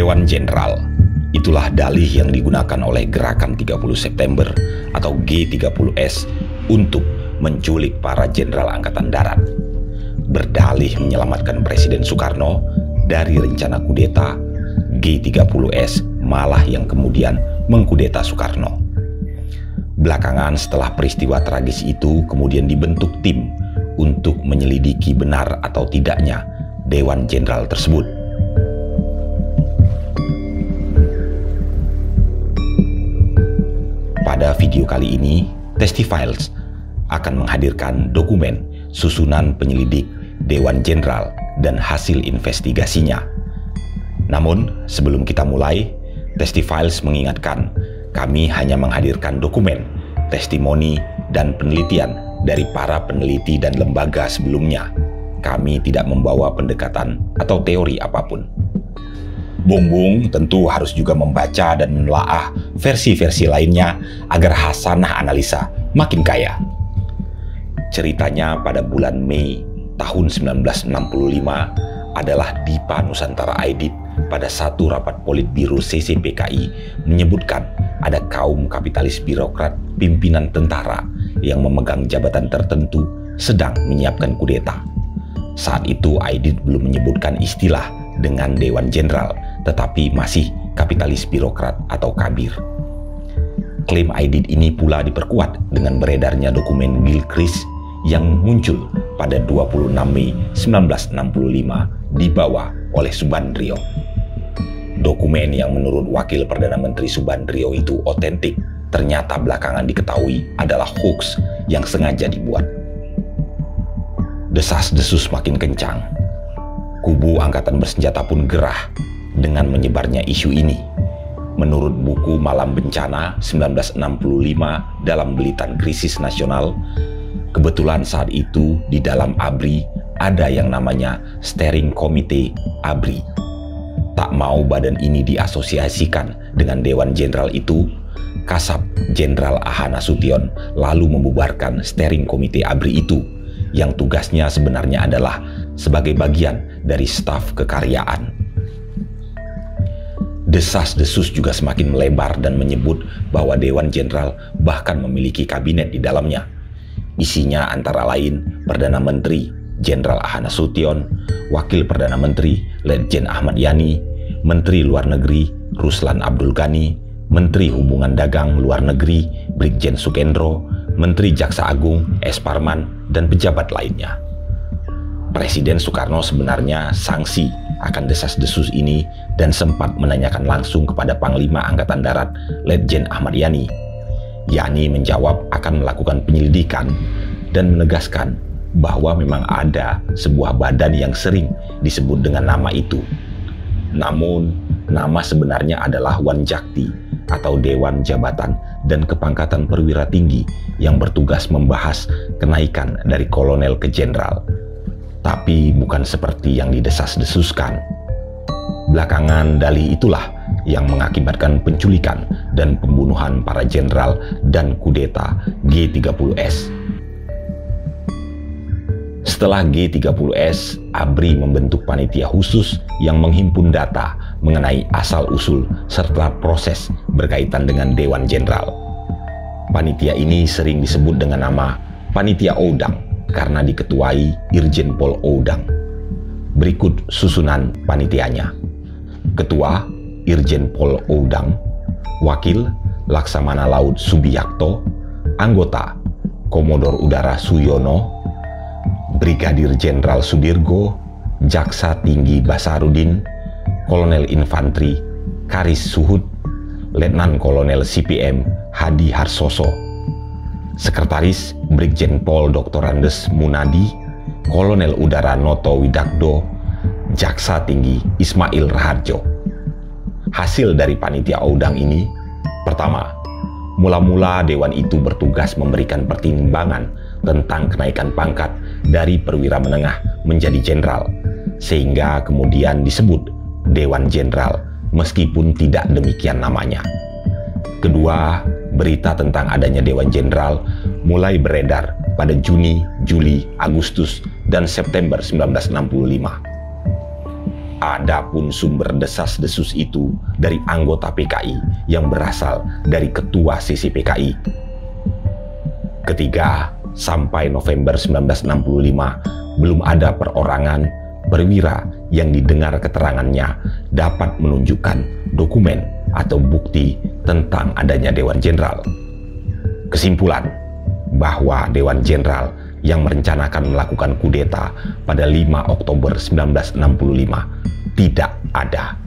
Dewan Jenderal. Itulah dalih yang digunakan oleh Gerakan 30 September atau G30S untuk menculik para jenderal Angkatan Darat. Berdalih menyelamatkan Presiden Soekarno dari rencana kudeta, G30S malah yang kemudian mengkudeta Soekarno. Belakangan setelah peristiwa tragis itu kemudian dibentuk tim untuk menyelidiki benar atau tidaknya Dewan Jenderal tersebut. Pada video kali ini, Testifiles akan menghadirkan dokumen susunan penyelidik Dewan Jenderal dan hasil investigasinya. Namun, sebelum kita mulai, Testifiles mengingatkan, kami hanya menghadirkan dokumen, testimoni, dan penelitian dari para peneliti dan lembaga sebelumnya. Kami tidak membawa pendekatan atau teori apapun. Bung tentu harus juga membaca dan menelaah versi-versi lainnya agar hasanah analisa makin kaya. Ceritanya pada bulan Mei tahun 1965 adalah Dipa Nusantara Aidit pada satu rapat Politbiro CCPKI menyebutkan ada kaum kapitalis birokrat pimpinan tentara yang memegang jabatan tertentu sedang menyiapkan kudeta. Saat itu Aidit belum menyebutkan istilah dengan Dewan Jenderal, tetapi masih kapitalis birokrat atau kabir. Klaim Aidit ini pula diperkuat dengan beredarnya dokumen Gilchrist yang muncul pada 26 Mei 1965 dibawa oleh Subandrio. Dokumen yang menurut Wakil Perdana Menteri Subandrio itu otentik, ternyata belakangan diketahui adalah hoax yang sengaja dibuat. Desas-desus makin kencang. Kubu angkatan bersenjata pun gerah dengan menyebarnya isu ini. Menurut buku Malam Bencana 1965 dalam Belitan Krisis Nasional, kebetulan saat itu di dalam ABRI ada yang namanya Steering Committee ABRI. Tak mau badan ini diasosiasikan dengan Dewan Jenderal itu, Kasat Jenderal A.H. Nasution lalu membubarkan Steering Committee ABRI itu, yang tugasnya sebenarnya adalah sebagai bagian dari staf kekaryaan. Desas-desus juga semakin melebar dan menyebut bahwa Dewan Jenderal bahkan memiliki kabinet di dalamnya. Isinya antara lain Perdana Menteri Jenderal A.H. Nasution, Wakil Perdana Menteri Letjen Ahmad Yani, Menteri Luar Negeri Ruslan Abdul Ghani, Menteri Hubungan Dagang Luar Negeri Brigjen Sukendro, Menteri Jaksa Agung S. Parman, dan pejabat lainnya. Presiden Soekarno sebenarnya sanksi akan desas-desus ini dan sempat menanyakan langsung kepada Panglima Angkatan Darat Letjen Ahmad Yani. Yani menjawab akan melakukan penyelidikan dan menegaskan bahwa memang ada sebuah badan yang sering disebut dengan nama itu. Namun, nama sebenarnya adalah Wanjakti atau Dewan Jabatan dan Kepangkatan Perwira Tinggi yang bertugas membahas kenaikan dari kolonel ke jenderal. Tapi bukan seperti yang didesas-desuskan. Belakangan dalih itulah yang mengakibatkan penculikan dan pembunuhan para jenderal dan kudeta G30S. Setelah G30S, ABRI membentuk panitia khusus yang menghimpun data mengenai asal-usul serta proses berkaitan dengan Dewan Jenderal. Panitia ini sering disebut dengan nama Panitia Oudang karena diketuai Irjen Pol Oudang. Berikut susunan panitianya. Ketua Irjen Pol Oudang, Wakil Laksamana Laut Subiyakto, Anggota Komodor Udara Suyono, Brigadir Jenderal Sudirgo, Jaksa Tinggi Basarudin, Kolonel Infantri Karis Suhud, Letnan Kolonel CPM Hadi Harsoso, Sekretaris Brigjen Pol Dr. Andes Munadi, Kolonel Udara Noto Widakdo, Jaksa Tinggi Ismail Raharjo. Hasil dari panitia Oudang ini, pertama, mula-mula Dewan itu bertugas memberikan pertimbangan tentang kenaikan pangkat dari perwira menengah menjadi jenderal, sehingga kemudian disebut Dewan Jenderal meskipun tidak demikian namanya. Kedua, berita tentang adanya Dewan Jenderal mulai beredar pada Juni, Juli, Agustus, dan September 1965. Adapun sumber desas-desus itu dari anggota PKI yang berasal dari ketua CCPKI. Ketiga, sampai November 1965 belum ada perorangan perwira yang didengar keterangannya dapat menunjukkan dokumen atau bukti tentang adanya Dewan Jenderal. Kesimpulan bahwa Dewan Jenderal yang merencanakan melakukan kudeta pada 5 Oktober 1965 tidak ada.